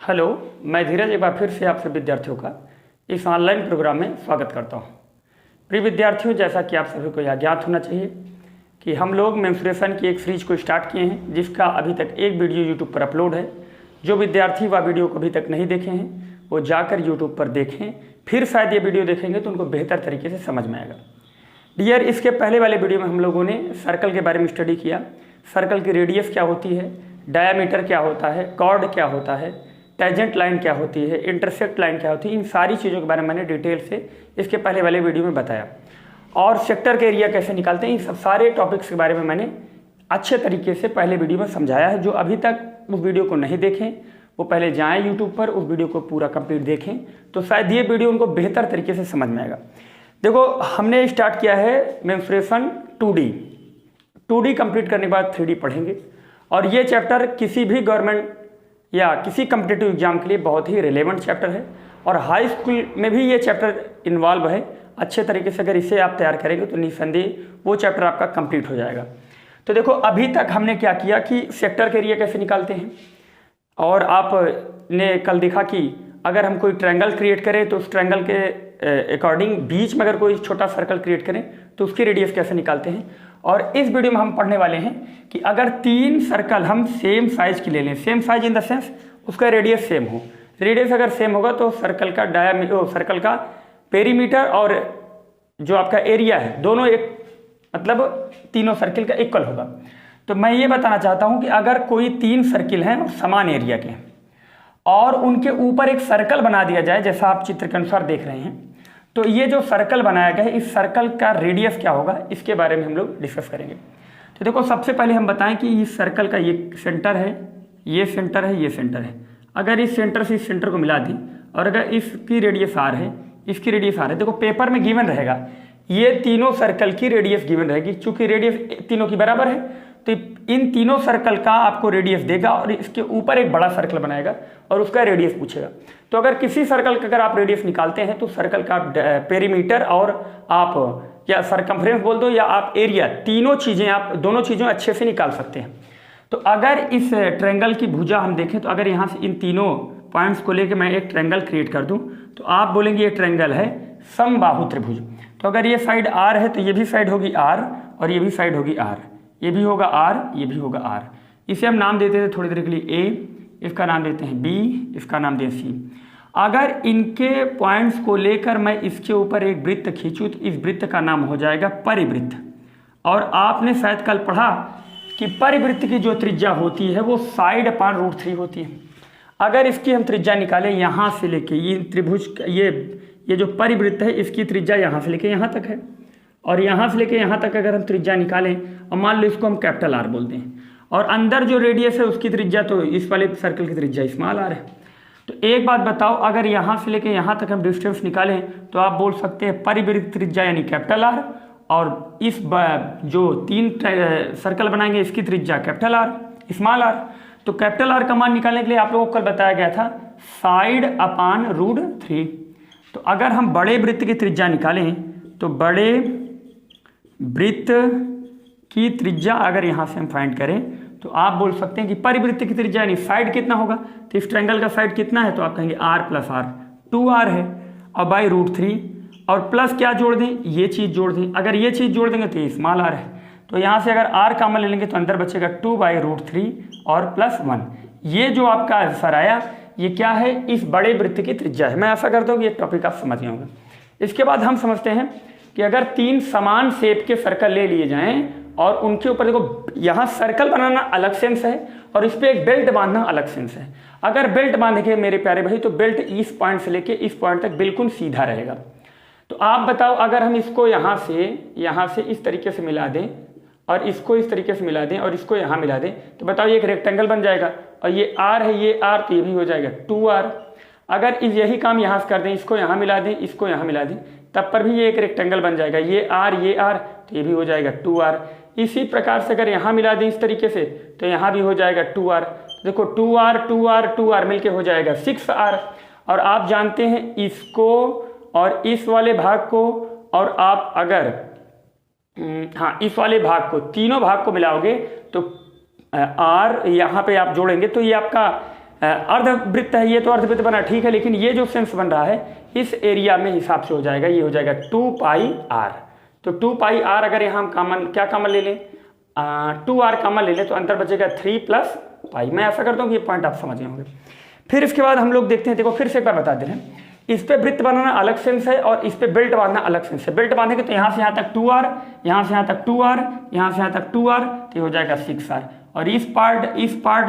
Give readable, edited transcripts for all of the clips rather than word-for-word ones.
Hello, मैं धीरज एक बार फिर से आप सभी विद्यार्थियों का इस ऑनलाइन प्रोग्राम में स्वागत करता हूं। प्रिय विद्यार्थियों, जैसा कि आप सभी को यह ज्ञात होना चाहिए कि हम लोग मेंस्ट्रुएशन की एक सीरीज को स्टार्ट किए हैं, जिसका अभी तक एक वीडियो यूट्यूब पर अपलोड है। जो विद्यार्थी वह वीडियो को अभी तक नहीं देखे हैं वो जाकर यूट्यूब पर देखें, फिर शायद ये वीडियो देखेंगे तो उनको बेहतर तरीके से समझ में आएगा। डियर, इसके पहले वाले वीडियो में हम लोगों ने सर्कल के बारे में स्टडी किया। सर्कल की रेडियस क्या होती है, डायामीटर क्या होता है, कॉर्ड क्या होता है, टेंजेंट लाइन क्या होती है, इंटरसेक्ट लाइन क्या होती है, इन सारी चीज़ों के बारे में मैंने डिटेल से इसके पहले वाले वीडियो में बताया। और सेक्टर के एरिया कैसे निकालते हैं, इन सब सारे टॉपिक्स के बारे में मैंने अच्छे तरीके से पहले वीडियो में समझाया है। जो अभी तक उस वीडियो को नहीं देखें वो पहले जाएँ यूट्यूब पर, उस वीडियो को पूरा कंप्लीट देखें, तो शायद ये वीडियो उनको बेहतर तरीके से समझ में आएगा। देखो, हमने स्टार्ट किया है मेंस्ट्रुएशन 2D कंप्लीट करने के बाद 3D पढ़ेंगे। और ये चैप्टर किसी भी गवर्नमेंट या किसी कम्पिटिटिव एग्जाम के लिए बहुत ही रिलेवेंट चैप्टर है, और हाई स्कूल में भी ये चैप्टर इन्वॉल्व है। अच्छे तरीके से अगर इसे आप तैयार करेंगे तो निस्संदेह वो चैप्टर आपका कंप्लीट हो जाएगा। तो देखो, अभी तक हमने क्या किया कि सेक्टर के एरिया कैसे निकालते हैं, और आपने कल देखा कि अगर हम कोई ट्रायंगल क्रिएट करें तो उस ट्रायंगल के अकॉर्डिंग बीच में अगर कोई छोटा सर्कल क्रिएट करें तो उसकी रेडियस कैसे निकालते हैं। और इस वीडियो में हम पढ़ने वाले हैं कि अगर 3 सर्कल हम सेम साइज की ले लें, same size in the sense उसका रेडियस सेम हो। रेडियस अगर सेम होगा तो सर्कल का सर्कल का पेरीमीटर और जो आपका एरिया है दोनों एक मतलब तीनों सर्किल का इक्वल होगा। तो मैं ये बताना चाहता हूं कि अगर कोई 3 सर्किल हैं और समान एरिया के और उनके ऊपर एक सर्कल बना दिया जाए, जैसा आप चित्र के अनुसार देख रहे हैं, तो ये जो सर्कल बनाया गया है इस सर्कल का रेडियस क्या होगा, इसके बारे में हम लोग डिस्कस करेंगे। तो देखो, सबसे पहले हम बताएं कि इस सर्कल का ये सेंटर है, ये सेंटर है, ये सेंटर है। अगर इस सेंटर से इस सेंटर को मिला दी और अगर इसकी रेडियस आर है, इसकी रेडियस आर है, देखो पेपर में गिवन रहेगा ये तीनों सर्कल की रेडियस गिवन रहेगी। चूंकि रेडियस तीनों की बराबर है तो इन तीनों सर्कल का आपको रेडियस देगा और इसके ऊपर एक बड़ा सर्कल बनाएगा और उसका रेडियस पूछेगा। तो अगर किसी सर्कल का अगर आप रेडियस निकालते हैं तो सर्कल का पेरीमीटर और आप या सरकमफ्रेंस बोल दो या आप एरिया, तीनों चीज़ें आप दोनों चीज़ें अच्छे से निकाल सकते हैं। तो अगर इस ट्रायंगल की भुजा हम देखें तो अगर यहाँ से इन तीनों पॉइंट्स को लेकर मैं एक ट्रायंगल क्रिएट कर दूँ तो आप बोलेंगे ये ट्रायंगल है समबाहु त्रिभुज। तो अगर ये साइड आर है तो ये भी साइड होगी आर और ये भी साइड होगी आर, ये भी होगा आर, ये भी होगा आर। इसे हम नाम देते थे थोड़ी देर के लिए ए, इसका नाम देते हैं बी, इसका नाम देते हैं सी। अगर इनके पॉइंट्स को लेकर मैं इसके ऊपर एक वृत्त खींचूं तो इस वृत्त का नाम हो जाएगा परिवृत्त। और आपने शायद कल पढ़ा कि परिवृत्त की जो त्रिज्या होती है वो साइड अपान √3 होती है। अगर इसकी हम त्रिज्या निकालें यहाँ से लेके ये त्रिभुज, ये जो परिवृत्त है इसकी त्रिज्या यहाँ से लेके यहाँ तक है, और यहाँ से लेके यहाँ तक अगर हम त्रिज्या निकालें और मान लो इसको हम कैपिटल आर बोलते हैं, और अंदर जो रेडियस है उसकी त्रिज्या तो इस वाले सर्कल की त्रिज्या स्मॉल आर है। तो एक बात बताओ, अगर यहाँ से लेके यहाँ तक हम डिस्टेंस निकालें तो आप बोल सकते हैं परिवृत्त त्रिज्या यानी कैपिटल आर, और इस जो 3 सर्कल बनाएंगे इसकी त्रिज्या कैपिटल आर स्मॉल आर। तो कैपिटल आर का मान निकालने के लिए आप लोगों को कल बताया गया था साइड अपान √3। तो अगर हम बड़े वृत्त की त्रिज्या निकालें तो बड़े वृत्त की त्रिज्या अगर यहाँ से हम फाइंड करें तो आप बोल सकते हैं कि परिवृत्त की त्रिज्या यानी साइड कितना होगा। तो इस ट्रायंगल का साइड कितना है तो आप कहेंगे r + r, 2r है, और बाई √3 और प्लस क्या जोड़ दें, ये चीज़ जोड़ दें। अगर ये चीज़ जोड़ देंगे तो ये स्मॉल r है। तो यहाँ से अगर r कॉमन ले लेंगे तो अंदर बचेगा 2/√3 और +1। ये जो आपका आंसर आया ये क्या है, इस बड़े वृत्त की त्रिज्या है। मैं आशा करता हूँ कि ये टॉपिक आप समझ गए होंगे। इसके बाद हम समझते हैं कि अगर 3 समान शेप के सर्कल ले लिए जाएं और उनके ऊपर देखो, यहाँ सर्कल बनाना अलग सेंस है और इस पर एक बेल्ट बांधना अलग सेंस है। अगर बेल्ट बांधेंगे मेरे प्यारे भाई तो बेल्ट इस पॉइंट से लेके इस पॉइंट तक बिल्कुल सीधा रहेगा। तो आप बताओ, अगर हम इसको यहाँ से इस तरीके से मिला दें और इसको इस तरीके से मिला दें और इसको यहाँ मिला दें तो बताओ ये एक रेक्टेंगल बन जाएगा। और ये आर है, ये आर, तो ये भी हो जाएगा 2r। अगर यही काम यहाँ से कर दें, इसको यहाँ मिला दें, इसको यहाँ मिला दें, तब पर भी ये एक रेक्टेंगल बन जाएगा। ये आर, तो ये भी हो जाएगा 2r। इसी प्रकार से अगर यहाँ मिला दें इस तरीके से तो यहाँ भी हो जाएगा 2r। देखो 2r मिलके हो जाएगा 6r। और आप जानते हैं इसको और इस वाले भाग को, और आप अगर इस वाले भाग को, तीनों भाग को मिलाओगे तो r यहाँ पे आप जोड़ेंगे तो ये आपका अर्धवृत्त है, ये तो अर्धवृत्त बना ठीक है, लेकिन ये जो सेंस बन रहा है इस एरिया में हिसाब से हो जाएगा, ये हो जाएगा 2πr। तो 2πr अगर यहाँ हम कॉमन क्या कॉमन ले लें, 2r कॉमन ले लें तो अंतर बचेगा 3 + π। मैं ऐसा करता हूँ कि ये पॉइंट आप समझ गए होंगे। फिर इसके बाद हम लोग देखते हैं, देखो फिर से एक बार बता दे रहे हैं, इस पे वृत्त बनाना अलग सेंस है और इस पे बेल्ट बांधना अलग सेंस है। बेल्ट बांधेंगे तो यहाँ से यहाँ तक 2r, यहाँ से यहाँ तक 2r, यहाँ से यहाँ तक 2r, तो ये हो जाएगा 6r। और इस पार्ट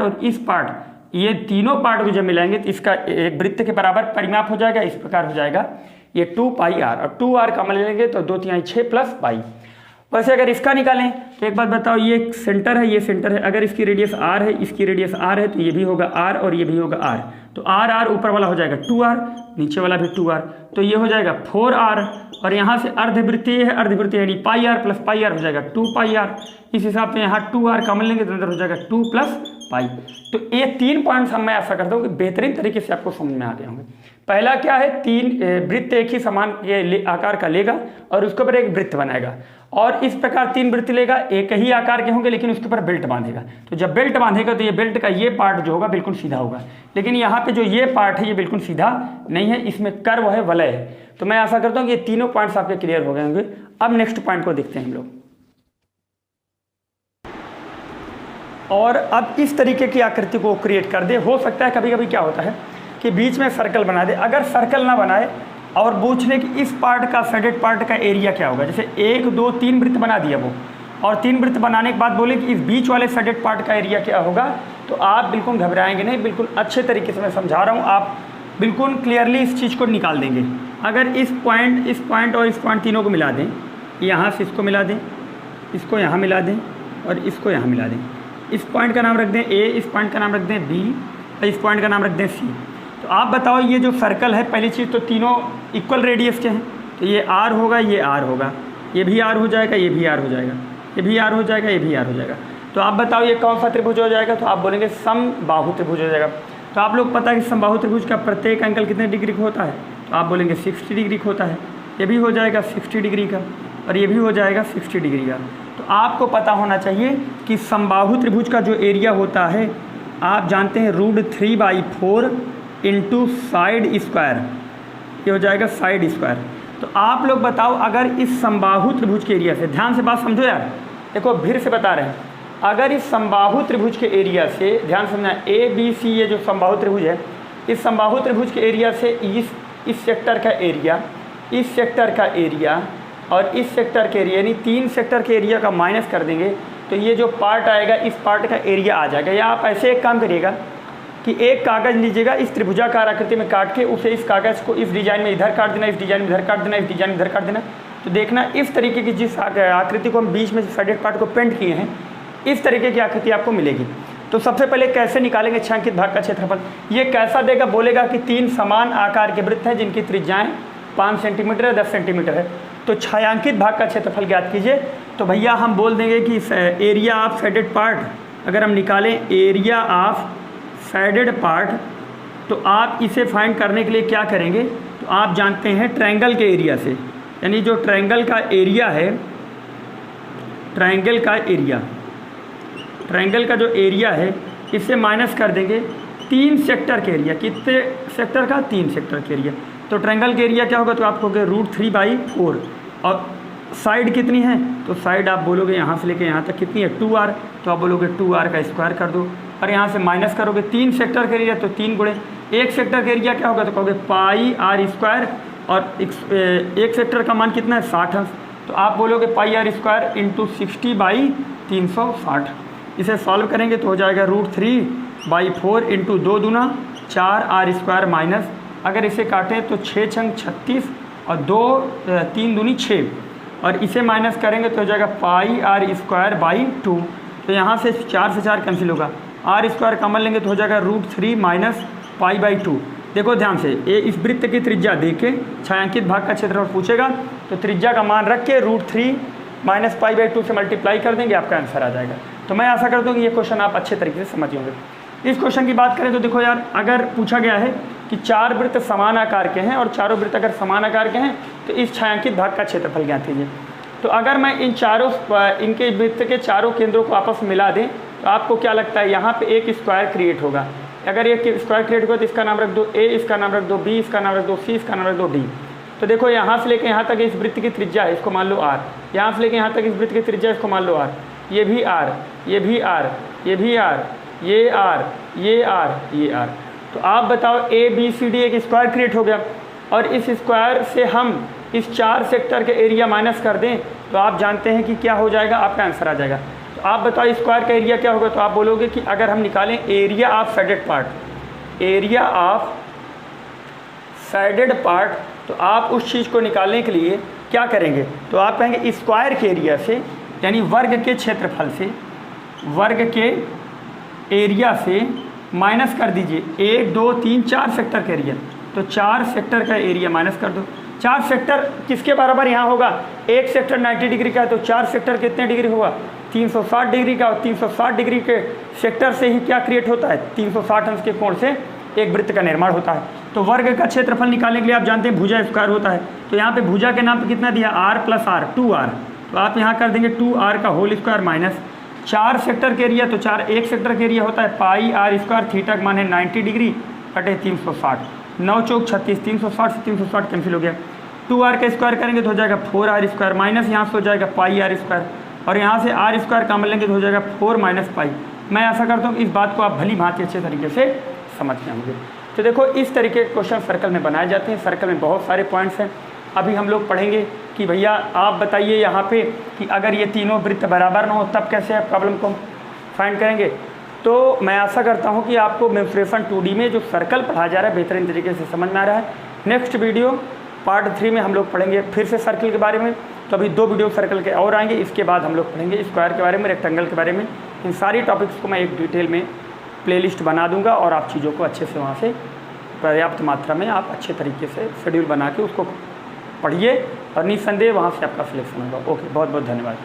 और इस पार्ट, ये तीनों पार्ट को जब मिलाएंगे तो इसका एक वृत्त के बराबर परिमाप हो जाएगा। इस प्रकार हो जाएगा ये 2πr, और 2r कॉमन ले लेंगे तो 2 × 6 + π। वैसे अगर इसका निकालें तो एक बात बताओ, ये सेंटर है, ये सेंटर है, अगर इसकी रेडियस r है, इसकी रेडियस r है, तो ये भी होगा r और ये भी होगा r। तो r ऊपर वाला हो जाएगा 2r, नीचे वाला भी 2r, तो ये हो जाएगा 4r। और यहाँ से अर्धवृत्तीय है, अर्धवृत्तीय यानी πr + πr हो जाएगा 2πr। इस हिसाब से यहाँ 2r कॉमन लेंगे तो अंदर हो जाएगा 2 + π। तो ये 3 पॉइंट्स हम मैं ऐसा करता हूँ कि बेहतरीन तरीके से आपको समझ में आ गए होंगे। पहला क्या है, 3 वृत्त एक ही समान आकार का लेगा और उसके ऊपर एक वृत्त बनाएगा, और इस प्रकार 3 वृत्त लेगा, एक ही आकार के होंगे लेकिन उसके ऊपर बेल्ट बांधेगा। तो जब बेल्ट बांधेगा तो ये बेल्ट का ये पार्ट जो होगा बिल्कुल सीधा होगा, लेकिन यहाँ पे जो ये पार्ट है ये बिल्कुल सीधा नहीं है, इसमें कर्व है, वलय है। तो मैं ऐसा करता हूँ कि ये तीनों पॉइंट्स आपके क्लियर हो गए होंगे। अब नेक्स्ट पॉइंट को देखते हैं हम लोग। और अब इस तरीके की आकृति को क्रिएट कर दे। हो सकता है कभी कभी क्या होता है कि बीच में सर्कल बना दे, अगर सर्कल ना बनाए और पूछ ले कि इस पार्ट का शेडेड पार्ट का एरिया क्या होगा, जैसे 1 2 3 वृत्त बना दिया वो, और 3 वृत्त बनाने के बाद बोले कि इस बीच वाले शेडेड पार्ट का एरिया क्या होगा, तो आप बिल्कुल घबराएंगे नहीं, बिल्कुल अच्छे तरीके से मैं समझा रहा हूँ, आप बिल्कुल क्लियरली इस चीज़ को निकाल देंगे। अगर इस पॉइंट और इस पॉइंट तीनों को मिला दें, यहाँ से इसको मिला दें, इसको यहाँ मिला दें और इसको यहाँ मिला दें, इस पॉइंट का नाम रख दें A, इस पॉइंट का नाम रख दें B और इस पॉइंट का नाम रख दें C। तो आप बताओ ये जो सर्कल है, पहली चीज़ तो तीनों इक्वल रेडियस के हैं, तो ये R होगा, ये R होगा, ये भी R हो जाएगा, ये भी R हो जाएगा, ये भी R हो जाएगा, ये भी R हो जाएगा। तो आप बताओ ये कौन सा त्रिभुज हो जाएगा, तो आप बोलेंगे समबाहु त्रिभुज हो जाएगा। तो आप लोग पता है कि समबाहु त्रिभुज का प्रत्येक एंगल कितने डिग्री का होता है, तो आप बोलेंगे 60 डिग्री का होता है। ये भी हो जाएगा 60 डिग्री का और ये भी हो जाएगा 60 डिग्री का। तो आपको पता होना चाहिए कि समबाहु त्रिभुज का जो एरिया होता है आप जानते हैं √3/4 × साइड स्क्वायर, ये हो जाएगा साइड स्क्वायर। तो आप लोग बताओ अगर इस समबाहु त्रिभुज के एरिया से, ध्यान से बात समझो यार, देखो फिर से बता रहे हैं, अगर इस समबाहु त्रिभुज के एरिया से, ध्यान समझना, ABC ये जो समबाहु त्रिभुज है, इस समबाहु त्रिभुज के एरिया से इस सेक्टर का एरिया, इस सेक्टर का एरिया और इस सेक्टर के एरिया, यानी 3 सेक्टर के एरिया का माइनस कर देंगे तो ये जो पार्ट आएगा इस पार्ट का एरिया आ जाएगा। या आप ऐसे एक काम करिएगा कि एक कागज़ लीजिएगा, इस त्रिभुजाकार आकृति में काट के उसे इस कागज़ को इस डिजाइन में इधर काट देना, इस डिजाइन में इधर काट देना, इस डिजाइन में इधर काट देना। तो देखना इस तरीके की जिस आकृति को हम बीच में शेडेड पार्ट को पेंट किए हैं, इस तरीके की आकृति आपको मिलेगी। तो सबसे पहले कैसे निकालेंगे छायांकित भाग का क्षेत्रफल, ये कैसा देगा, बोलेगा कि 3 समान आकार के वृत्त हैं जिनकी त्रिज्याएँ 5 सेंटीमीटर है, 10 सेंटीमीटर है। तो छायांकित भाग का क्षेत्रफल ज्ञात कीजिए। तो भैया हम बोल देंगे कि एरिया ऑफ शेडेड पार्ट, अगर हम निकालें एरिया ऑफ शेडेड पार्ट, तो आप इसे फाइंड करने के लिए क्या करेंगे, तो आप जानते हैं ट्रायंगल के एरिया से, यानी जो ट्रायंगल का एरिया है, ट्रायंगल का जो एरिया है इससे माइनस कर देंगे 3 सेक्टर के एरिया। कितने सेक्टर का, 3 सेक्टर के एरिया। तो ट्रायंगल के एरिया क्या होगा, तो आप कहोगे √3/4 और साइड कितनी है, तो साइड आप बोलोगे यहाँ से लेके यहाँ तक कितनी है 2r, तो आप बोलोगे 2r का स्क्वायर कर दो और यहाँ से माइनस करोगे 3 सेक्टर का एरिया, तो 3 गुणे 1 सेक्टर का एरिया क्या होगा, तो कहोगे πr² और 1 सेक्टर का मान कितना है 60 अंश, तो आप बोलोगे πr² × 60/360। इसे सॉल्व करेंगे तो हो जाएगा √3/4 × 2 दूना 4r² माइनस, अगर इसे काटें तो 6 छंग 36 और 3 दूनी 6, और इसे माइनस करेंगे तो हो जाएगा πr² 2। तो यहाँ से 4 से 4 कैंसिल होगा, r² कॉमन लेंगे तो हो जाएगा √3 - π/2। देखो ध्यान से, ये इस वृत्त की त्रिज्या देख के छायांकित भाग का क्षेत्रफल पूछेगा तो त्रिज्या का मान रख के √3 - π/2 से मल्टीप्लाई कर देंगे, आपका आंसर आ जाएगा। तो मैं आशा करता हूँ कि ये क्वेश्चन आप अच्छे तरीके से समझ होंगे। इस क्वेश्चन की बात करें तो देखो यार, अगर पूछा गया है कि 4 वृत्त समान आकार के हैं और चारों वृत्त अगर समान आकार के हैं तो इस छायांकित भाग का क्षेत्रफल ज्ञात कीजिए। तो अगर मैं इनके वृत्त के चारों केंद्रों को आपस में मिला दें तो आपको क्या लगता है, यहाँ पे एक स्क्वायर क्रिएट होगा। अगर ये स्क्वायर क्रिएट हुआ तो इसका नाम रख दो ए, इसका नाम रख दो बी, इसका नाम रख दो सी, इसका नाम रख दो डी। तो देखो यहाँ से लेके यहाँ तक इस वृत्त की त्रिज्या है, इसको मान लो आर। यहाँ से लेके यहाँ तक इस वृत्त की त्रिज्या, इसको मान लो आर। ये भी आर, ये भी आर, ये भी आर, ये आर, ये आर, ये आर। तो आप बताओ ए बी सी डी एक स्क्वायर क्रिएट हो गया, और इस स्क्वायर से हम इस 4 सेक्टर के एरिया माइनस कर दें तो आप जानते हैं कि क्या हो जाएगा, आपका आंसर आ जाएगा। तो आप बताओ स्क्वायर का एरिया क्या होगा। तो आप बोलोगे कि अगर हम निकालें area of shaded part, area of shaded part, तो आप उस चीज़ को निकालने के लिए क्या करेंगे, तो आप कहेंगे स्क्वायर के एरिया से, यानी वर्ग के क्षेत्रफल से, वर्ग के एरिया से माइनस कर दीजिए 1 2 3 4 सेक्टर का एरिया। तो 4 सेक्टर का एरिया माइनस कर दो। 4 सेक्टर किसके बराबर यहाँ होगा, एक सेक्टर 90 डिग्री का है, तो 4 सेक्टर कितने डिग्री होगा, 360 डिग्री का। और 360 डिग्री के सेक्टर से ही क्या क्रिएट होता है, 360 अंश के कोण से एक वृत्त का निर्माण होता है। तो वर्ग का क्षेत्रफल निकालने के लिए आप जानते हैं भुजा स्क्वायर होता है। तो यहाँ पे भुजा के नाम पे कितना दिया, r प्लस आर, 2r। तो आप यहाँ कर देंगे 2r का होल स्क्वायर माइनस 4 सेक्टर के एरिया, तो 4 एक सेक्टर के एरिया होता है पाई आर स्क्वायर, थीटा का मान है 90 डिग्री बटे 360, 9 चौक 36, 360 से 360 कैंसिल हो गया। 2r का स्क्वायर करेंगे तो हो जाएगा 4r स्क्वायर, माइनस यहाँ से हो जाएगा पाई आर स्क्वायर, और यहाँ से r स्क्वायर कॉमन लेंगे तो हो जाएगा 4 माइनस पाई। मैं आशा करता हूँ इस बात को आप भली भांति अच्छे तरीके से समझ गए होंगे। तो देखो इस तरीके के क्वेश्चन सर्कल में बनाए जाते हैं। सर्कल में बहुत सारे पॉइंट्स हैं। अभी हम लोग पढ़ेंगे कि भैया आप बताइए यहाँ पे कि अगर ये तीनों वृत्त बराबर ना हो तब कैसे आप प्रॉब्लम को फाइंड करेंगे। तो मैं आशा करता हूँ कि आपको मेंसुरेशन 2D में जो सर्कल पढ़ाया जा रहा है बेहतरीन तरीके से समझ में आ रहा है। नेक्स्ट वीडियो पार्ट 3 में हम लोग पढ़ेंगे फिर से सर्कल के बारे में। तो अभी 2 वीडियो सर्कल के और आएंगे, इसके बाद हम लोग पढ़ेंगे स्क्वायर के बारे में, रेक्टेंगल के बारे में। इन सारी टॉपिक्स को मैं एक डिटेल में प्लेलिस्ट बना दूंगा और आप चीज़ों को अच्छे से वहाँ से पर्याप्त मात्रा में आप अच्छे तरीके से शेड्यूल बना के उसको पढ़िए और निस्संदेह वहाँ से आपका सिलेक्शन होगा। ओके, बहुत बहुत धन्यवाद।